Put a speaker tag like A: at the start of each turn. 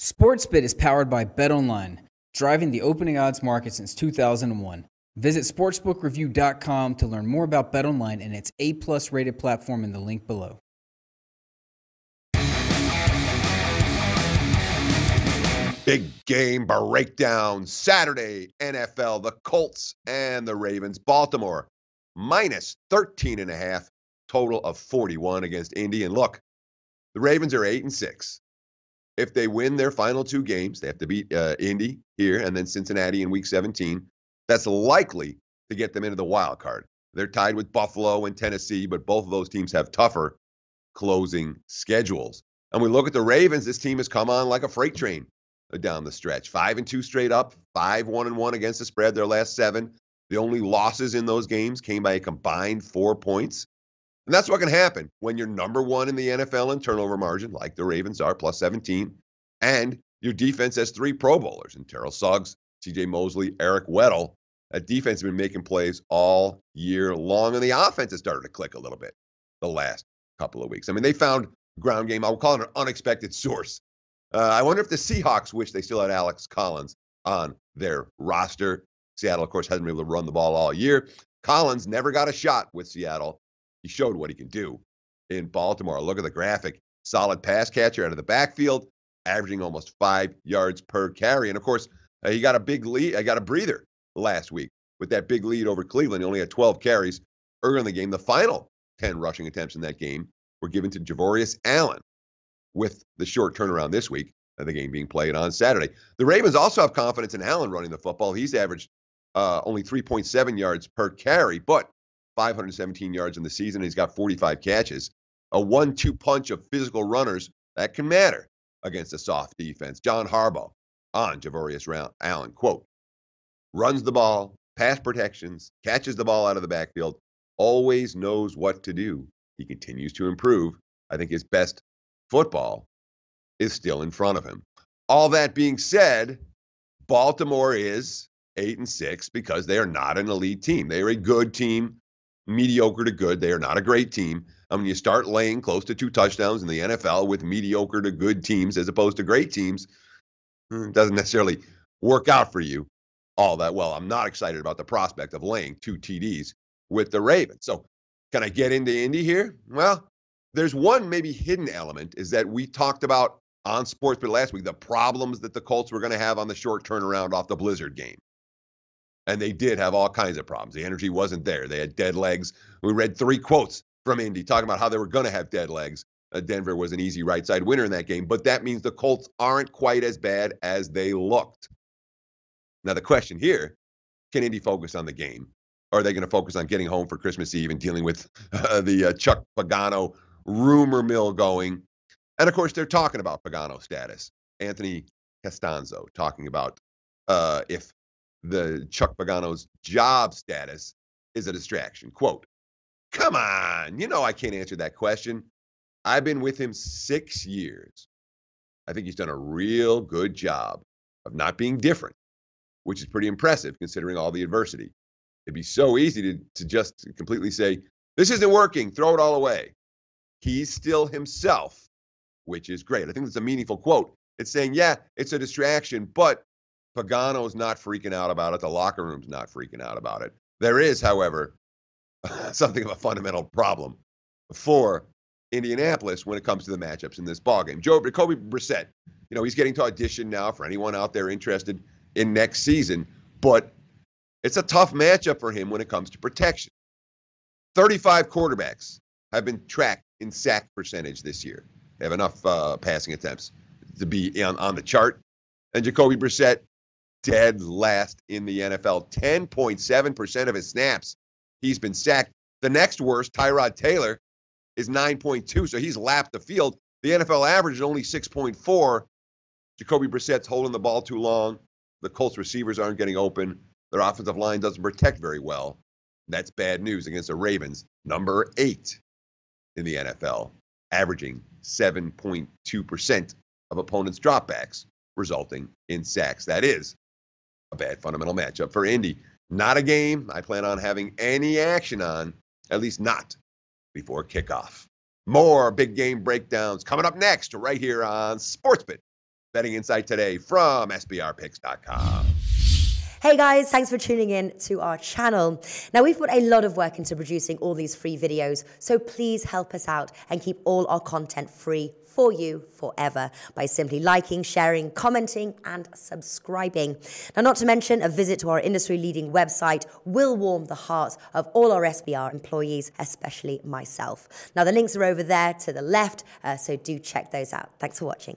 A: SportsBit is powered by BetOnline, driving the opening odds market since 2001. Visit sportsbookreview.com to learn more about BetOnline and its A+ rated platform in the link below.
B: Big game breakdown Saturday, NFL, the Colts and the Ravens. Baltimore minus 13.5, total of 41 against Indy. And look, the Ravens are 8-6. If they win their final two games, they have to beat Indy here and then Cincinnati in Week 17. That's likely to get them into the wild card. They're tied with Buffalo and Tennessee, but both of those teams have tougher closing schedules. And we look at the Ravens, this team has come on like a freight train down the stretch. 5-2 straight up, 5-1-1 against the spread their last 7. The only losses in those games came by a combined 4 points. And that's what can happen when you're number one in the NFL in turnover margin, like the Ravens are, plus 17, and your defense has 3 Pro Bowlers in Terrell Suggs, C.J. Mosley, Eric Weddle. That defense has been making plays all year long, and the offense has started to click a little bit the last couple of weeks. I mean, they found ground game, I would call it an unexpected source. I wonder if the Seahawks wish they still had Alex Collins on their roster. Seattle, of course, hasn't been able to run the ball all year. Collins never got a shot with Seattle. He showed what he can do in Baltimore. Look at the graphic. Solid pass catcher out of the backfield, averaging almost 5 yards per carry. And, of course, he got a big lead. I got a breather last week with that big lead over Cleveland. He only had 12 carries early in the game. The final 10 rushing attempts in that game were given to Javorius Allen, with the short turnaround this week, the game being played on Saturday. The Ravens also have confidence in Allen running the football. He's averaged only 3.7 yards per carry, but 517 yards in the season. He's got 45 catches. A 1-2 punch of physical runners, that can matter against a soft defense. John Harbaugh on Javorius Allen, quote, runs the ball, pass protections, catches the ball out of the backfield, always knows what to do. He continues to improve. I think his best football is still in front of him. All that being said, Baltimore is 8-6 because they are not an elite team. They are a good team, mediocre to good. They are not a great team. I mean, you start laying close to 2 touchdowns in the NFL with mediocre to good teams as opposed to great teams, it doesn't necessarily work out for you all that well. I'm not excited about the prospect of laying 2 TDs with the Ravens. So can I get into Indy here? Well, there's one maybe hidden element is that we talked about on SportsBit last week, the problems that the Colts were going to have on the short turnaround off the Blizzard game. And they did have all kinds of problems. The energy wasn't there. They had dead legs. We read 3 quotes from Indy talking about how they were going to have dead legs. Denver was an easy right side winner in that game, but that means the Colts aren't quite as bad as they looked. Now the question here, can Indy focus on the game? Or are they going to focus on getting home for Christmas Eve and dealing with the Chuck Pagano rumor mill going? And of course, they're talking about Pagano's status. Anthony Costanzo talking about if the Chuck Pagano's job status is a distraction. Quote, come on, you know I can't answer that question. I've been with him 6 years. I think he's done a real good job of not being different, which is pretty impressive considering all the adversity. It'd be so easy to just completely say, this isn't working, throw it all away. He's still himself, which is great. I think that's a meaningful quote. It's saying, yeah, it's a distraction, but Pagano's not freaking out about it. The locker room's not freaking out about it. There is, however, something of a fundamental problem for Indianapolis when it comes to the matchups in this ballgame. Jacoby Brissett, you know, he's getting to audition now for anyone out there interested in next season, but it's a tough matchup for him when it comes to protection. 35 quarterbacks have been tracked in sack percentage this year. They have enough passing attempts to be on the chart. And Jacoby Brissett, dead last in the NFL. 10.7% of his snaps, he's been sacked. The next worst, Tyrod Taylor, is 9.2, so he's lapped the field. The NFL average is only 6.4. Jacoby Brissett's holding the ball too long. The Colts receivers aren't getting open. Their offensive line doesn't protect very well. That's bad news against the Ravens, number 8 in the NFL, averaging 7.2% of opponents' dropbacks, resulting in sacks. That is a bad fundamental matchup for Indy. Not a game I plan on having any action on, at least not before kickoff. More big game breakdowns coming up next right here on SportsBit betting insight today from SBRpicks.com.
C: Hey guys, thanks for tuning in to our channel. Now, we've put a lot of work into producing all these free videos, so please help us out and keep all our content free for you forever by simply liking, sharing, commenting, and subscribing. Now, not to mention, a visit to our industry-leading website will warm the hearts of all our SBR employees, especially myself. Now, the links are over there to the left, so do check those out. Thanks for watching.